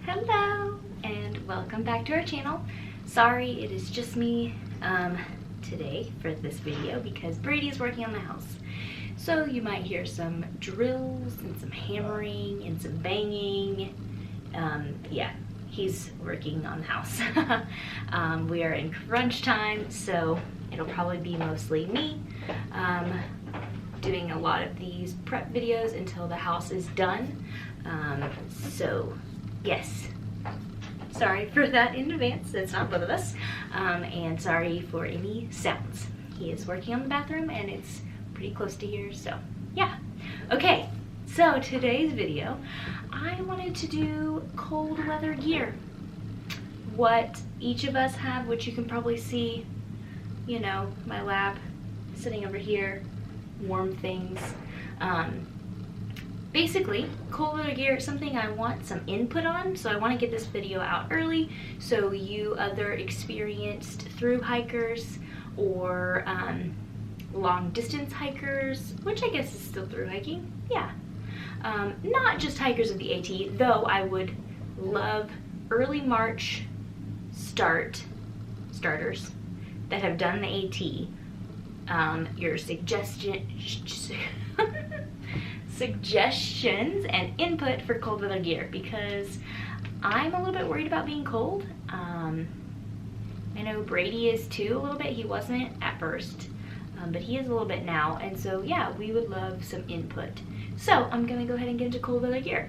Hello and welcome back to our channel. Sorry, it is just me today for this video because Brady is working on the house. So you might hear some drills and some hammering and some banging. Yeah, he's working on the house. We are in crunch time, so it'll probably be mostly me doing a lot of these prep videos until the house is done. So yes, sorry for that in advance. It's not both of us. And sorry for any sounds. He is working on the bathroom and it's pretty close to here, so yeah. Okay, so today's video, I wanted to do cold weather gear. What each of us have, which you can probably see, you know, my lap sitting over here, warm things. Basically, cold weather gear is something I want some input on, so I want to get this video out early so you other experienced through hikers or long distance hikers, which I guess is still through hiking, yeah. Not just hikers of the AT, though I would love early March starters that have done the AT, your suggestions and input for cold weather gear, because I'm a little bit worried about being cold. I know Brady is too a little bit. He wasn't at first, but he is a little bit now, and so yeah, we would love some input. So I'm gonna go ahead and get into cold weather gear.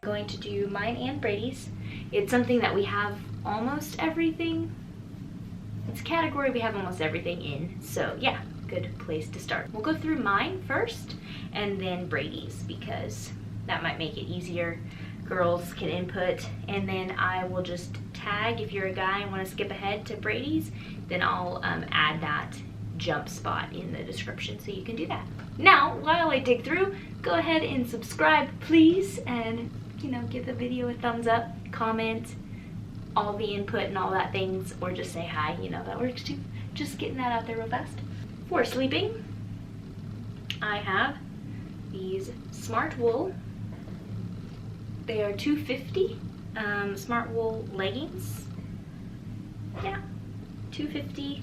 Going to do mine and Brady's. It's something that we have almost everything. It's a category we have almost everything in, so yeah, good place to start. We'll go through mine first and then Brady's because that might make it easier. Girls can input, and then I will just tag if you're a guy and want to skip ahead to Brady's, then I'll add that jump spot in the description so you can do that. Now, while I dig through, go ahead and subscribe, please, and you know, give the video a thumbs up, comment, all the input and all that things, or just say hi, you know, that works too. Just getting that out there real fast. For sleeping, I have these Smart Wool. They are $2.50 Smart Wool leggings. Yeah, $2.50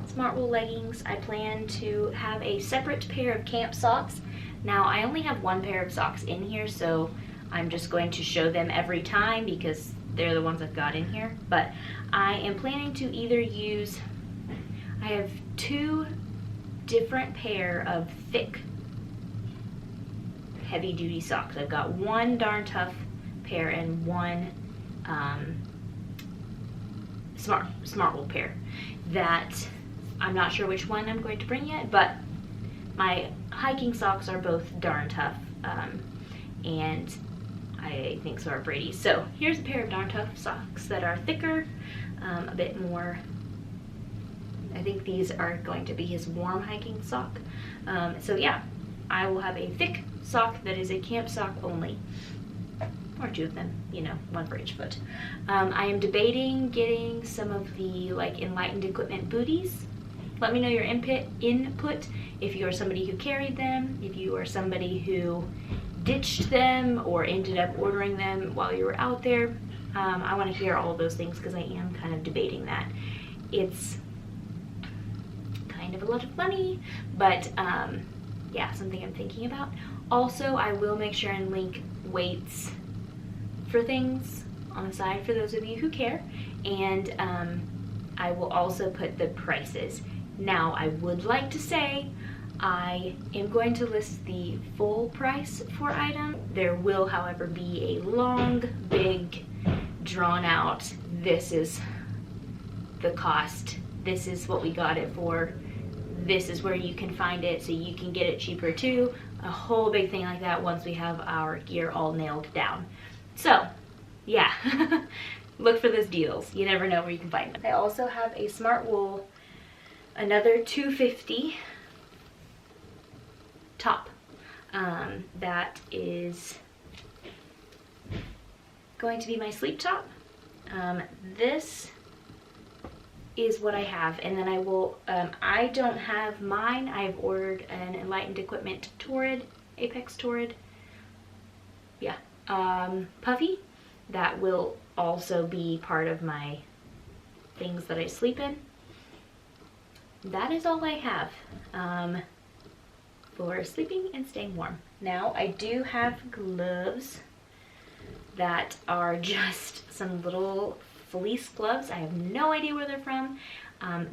Smart Wool leggings. I plan to have a separate pair of camp socks. Now, I only have one pair of socks in here, so I'm just going to show them every time because they're the ones I've got in here. But I am planning to either use, I have two different pair of thick, heavy duty socks. I've got one Darn Tough pair and one Smart Wool pair that I'm not sure which one I'm going to bring yet, but my hiking socks are both Darn Tough, and I think so are Brady's. So here's a pair of Darn Tough socks that are thicker, a bit more, I think these are going to be his warm hiking sock. So yeah, I will have a thick sock that is a camp sock only, or two of them, you know, one for each foot. I am debating getting some of the like Enlightened Equipment booties. Let me know your input if you are somebody who carried them, if you are somebody who ditched them or ended up ordering them while you were out there. I want to hear all of those things because I am kind of debating that. It's kind of a lot of money, but yeah, something I'm thinking about. Also, I will make sure and link weights for things on the side for those of you who care, and I will also put the prices. Now, I would like to say I am going to list the full price for item. There will, however, be a long, big, drawn out, this is the cost, this is what we got it for, this is where you can find it so you can get it cheaper too. A whole big thing like that once we have our gear all nailed down. So, yeah, look for those deals. You never know where you can find them. I also have a Smart Wool, another $2.50 top. That is going to be my sleep top. This is what I have, and then I will, I don't have mine. I've ordered an Enlightened Equipment Torrid, Apex Torrid, yeah, puffy, that will also be part of my things that I sleep in. That is all I have for sleeping and staying warm. Now I do have gloves that are just some little fleece gloves. I have no idea where they're from.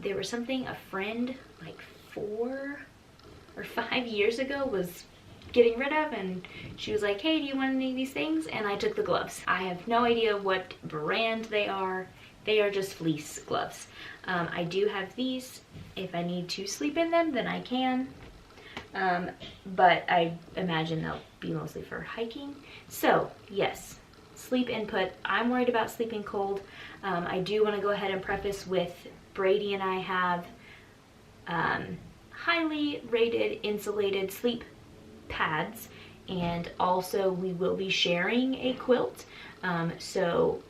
They were something a friend like 4 or 5 years ago was getting rid of, and she was like, hey, do you want any of these things? And I took the gloves. I have no idea what brand they are. They are just fleece gloves. I do have these. If I need to sleep in them, then I can. But I imagine they'll be mostly for hiking. So yes, sleep input. I'm worried about sleeping cold. I do want to go ahead and preface with Brady and I have highly rated insulated sleep pads, and also we will be sharing a quilt. So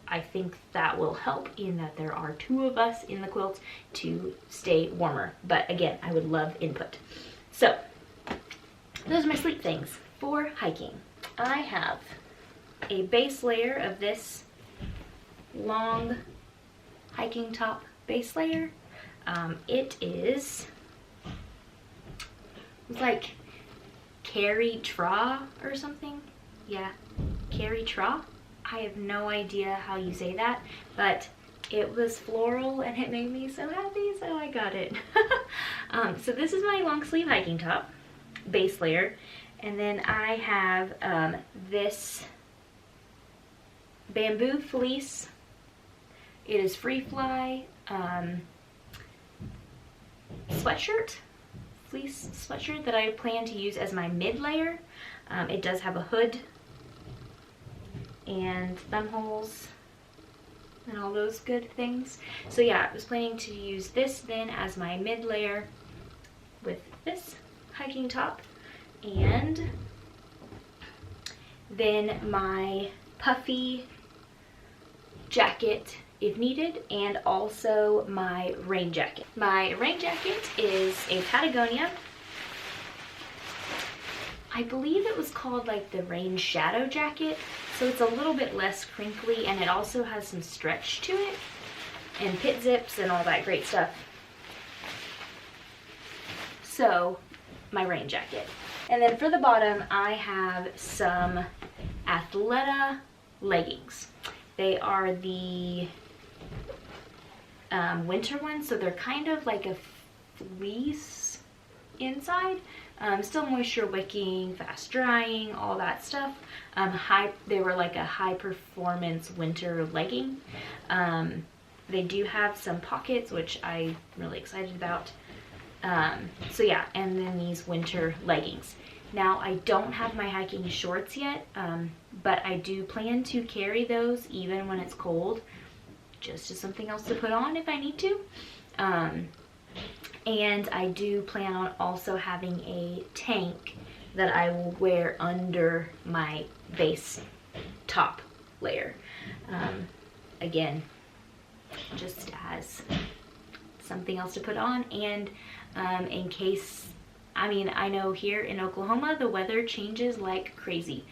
I think that will help in that there are 2 of us in the quilt to stay warmer. But again, I would love input. So those are my sleep things for hiking. I have a base layer of this long hiking top base layer. It is like Carrie Tra or something. Yeah, Carrie Tra. I have no idea how you say that, but it was floral and it made me so happy, so I got it. So this is my long sleeve hiking top base layer, and then I have this bamboo fleece. It is free fly sweatshirt, fleece sweatshirt that I plan to use as my mid layer. It does have a hood and thumb holes and all those good things. So yeah, I was planning to use this then as my mid layer with this hiking top, and then my puffy jacket if needed, and also my rain jacket. My rain jacket is a Patagonia. I believe it was called like the rain shadow jacket, so it's a little bit less crinkly, and it also has some stretch to it and pit zips and all that great stuff. So my rain jacket. And then for the bottom, I have some Athleta leggings. They are the winter ones, so they're kind of like a fleece inside. Still moisture wicking, fast drying, all that stuff. They were like a high performance winter legging. They do have some pockets, which I'm really excited about. So yeah, and then these winter leggings. Now I don't have my hiking shorts yet, but I do plan to carry those even when it's cold, just as something else to put on if I need to. And I do plan on also having a tank that I will wear under my base top layer. Again, just as something else to put on, and in case, I mean, I know here in Oklahoma the weather changes like crazy.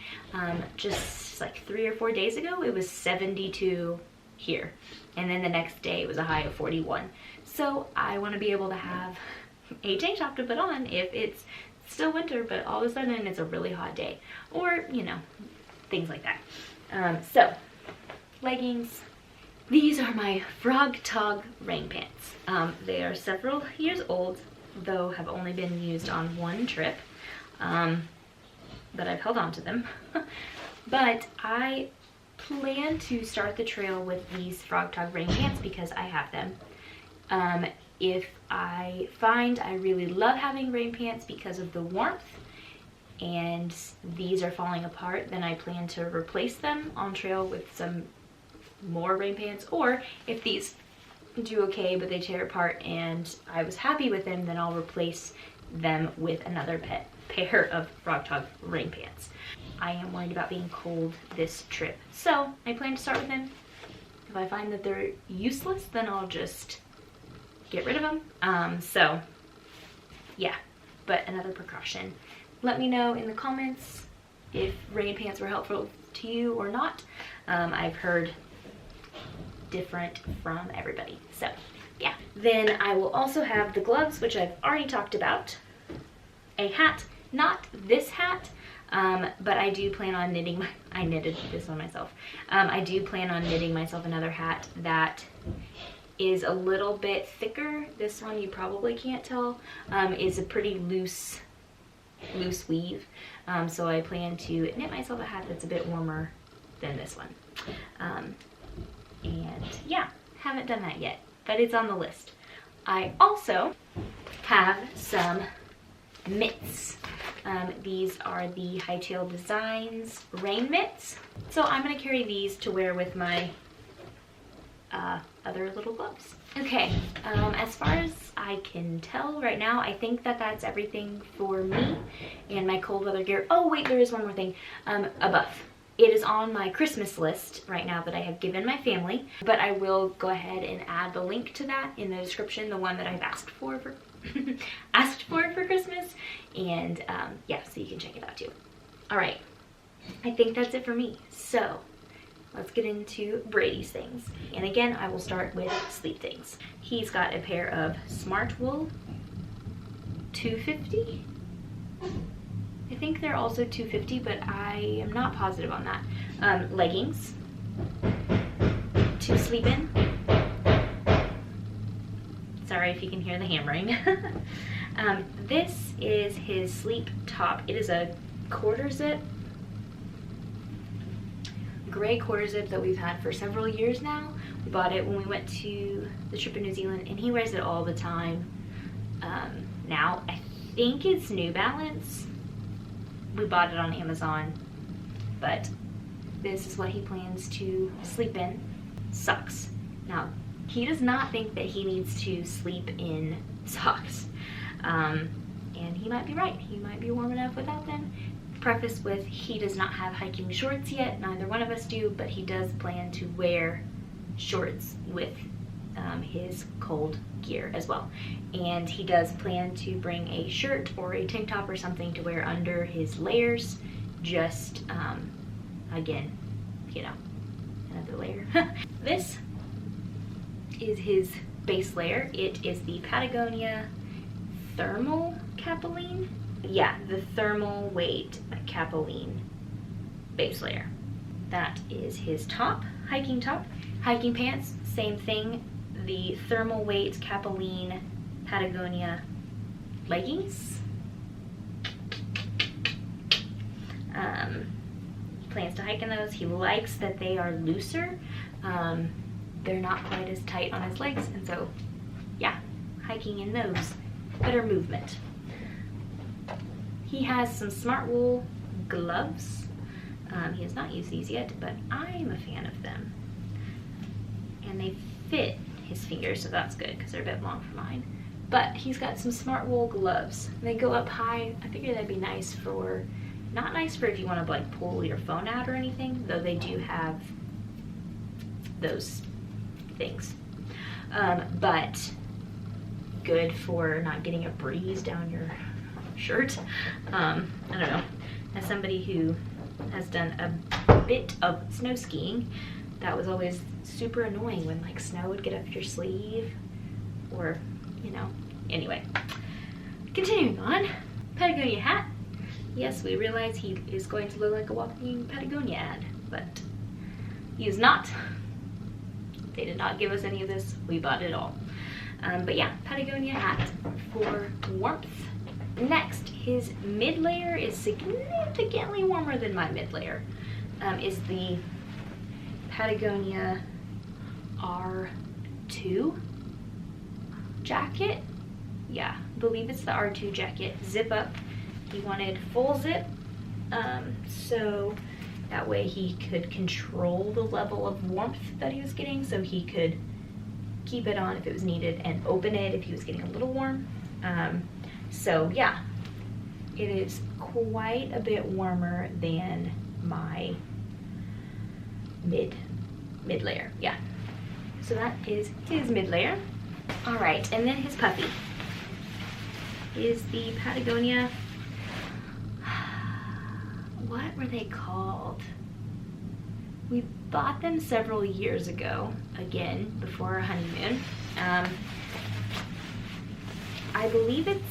Just like 3 or 4 days ago it was 72 here, and then the next day it was a high of 41. So I want to be able to have a tank top to put on if it's still winter, but all of a sudden it's a really hot day, or you know, things like that. So leggings. These are my Frog Tog rain pants. They are several years old, though have only been used on 1 trip, but I've held on to them. But I plan to start the trail with these Frog Tog rain pants because I have them. If I find I really love having rain pants because of the warmth and these are falling apart, then I plan to replace them on trail with some more rain pants. Or if these do okay but they tear apart and I was happy with them, then I'll replace them with another pair of Frog Tog rain pants. I am worried about being cold this trip, so I plan to start with them. If I find that they're useless, then I'll just get rid of them. So yeah, but another precaution. Let me know in the comments if rain pants were helpful to you or not. I've heard different from everybody, so yeah. Then I will also have the gloves, which I've already talked about, a hat, not this hat, but I do plan on knitting, I knitted this one myself. I do plan on knitting myself another hat that is a little bit thicker. This one you probably can't tell, is a pretty loose weave. So I plan to knit myself a hat that's a bit warmer than this one. And yeah, haven't done that yet, but it's on the list. I also have some mitts. These are the Hightail Designs rain mitts. So I'm gonna carry these to wear with my other little gloves. Okay, as far as I can tell right now, I think that that's everything for me and my cold weather gear. Oh wait, there is one more thing, a buff. It is on my Christmas list right now that I have given my family, but I will go ahead and add the link to that in the description, the one that I've asked for asked for Christmas, and yeah, so you can check it out too. All right, I think that's it for me. So let's get into Brady's things. And again, I will start with sleep things. He's got a pair of Smart Wool 250. I think they're also 250, but I am not positive on that. Leggings to sleep in. Sorry if you can hear the hammering. This is his sleep top. It is a quarter zip, gray quarter zip that we've had for several years now. We bought it when we went to the trip in New Zealand, and he wears it all the time. Now I think it's New Balance. We bought it on Amazon, but this is what he plans to sleep in. Socks. Now, he does not think that he needs to sleep in socks. And he might be right. He might be warm enough without them. Preface with, he does not have hiking shorts yet. Neither one of us do, but he does plan to wear shorts with his cold gear as well. And he does plan to bring a shirt or a tank top or something to wear under his layers. Just, again, you know, another layer. This is his base layer. It is the Patagonia Thermal Capilene. Yeah, the thermal weight Capilene base layer. That is his top, hiking top. Hiking pants, same thing. The thermal weight Capilene Patagonia leggings. He plans to hike in those. He likes that they are looser. They're not quite as tight on his legs, and so yeah, hiking in those, better movement. He has some Smart Wool gloves. He has not used these yet, but I'm a fan of them. And they fit his fingers, so that's good because they're a bit long for mine. But he's got some Smart Wool gloves. They go up high. I figured that'd be nice for, not nice for if you want to like pull your phone out or anything, though they do have those things. But good for not getting a breeze down your shirt. I don't know. As somebody who has done a bit of snow skiing, that was always super annoying when like snow would get up your sleeve, or, you know, anyway. Continuing on, Patagonia hat. Yes, we realize he is going to look like a walking Patagonia ad, but he is not. They did not give us any of this. We bought it all. But yeah, Patagonia hat for warmth. Next, his mid layer is significantly warmer than my mid layer. Is the Patagonia R2 jacket. Yeah, I believe it's the R2 jacket. Zip up. He wanted full zip, so that way he could control the level of warmth that he was getting, so he could keep it on if it was needed and open it if he was getting a little warm. So yeah, it is quite a bit warmer than my mid layer. Yeah. So that is his mid layer. All right, and then his puppy is the Patagonia. What were they called? We bought them several years ago, again, before our honeymoon. I believe it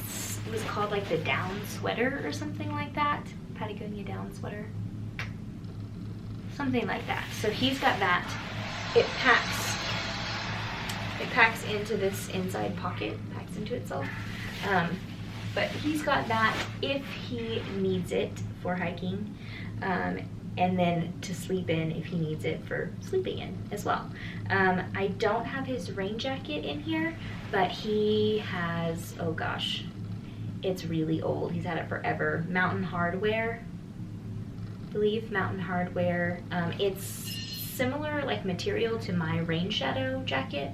was called like the down sweater or something like that. Patagonia down sweater. Something like that. So he's got that. It packs into this inside pocket, packs into itself. But he's got that if he needs it for hiking, and then to sleep in if he needs it for sleeping in as well. I don't have his rain jacket in here, but he has, oh gosh, it's really old. He's had it forever. Mountain Hardwear, I believe, Mountain Hardwear. It's similar like material to my rain shadow jacket,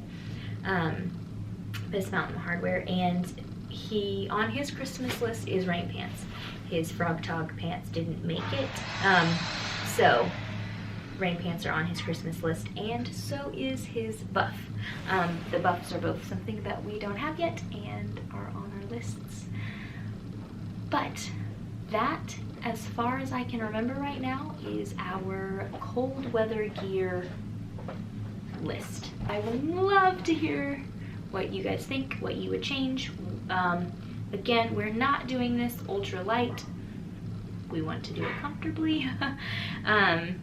but it's Mountain Hardwear, and he, on his Christmas list is rain pants. His Frog Tog pants didn't make it, so rain pants are on his Christmas list, and so is his buff. The buffs are both something that we don't have yet and are on our lists. But that, as far as I can remember right now, is our cold weather gear list. I would love to hear what you guys think, what you would change. Again, we're not doing this ultra light. We want to do it comfortably. And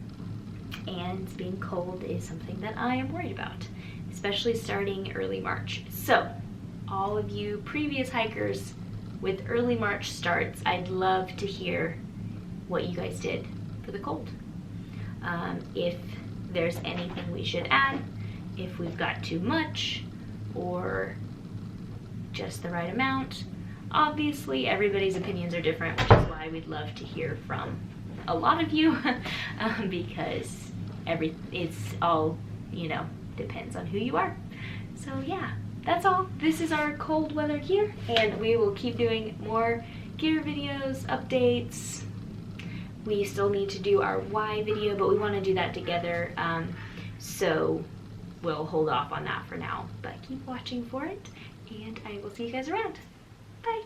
being cold is something that I am worried about, especially starting early March. So, all of you previous hikers with early March starts, I'd love to hear what you guys did for the cold. If there's anything we should add, if we've got too much, or just the right amount. Obviously, everybody's opinions are different, which is why we'd love to hear from a lot of you, because it's all, you know, depends on who you are. So yeah, that's all. This is our cold weather gear, and we will keep doing more gear videos, updates. We still need to do our why video, but we want to do that together, so we'll hold off on that for now, but keep watching for it, and I will see you guys around.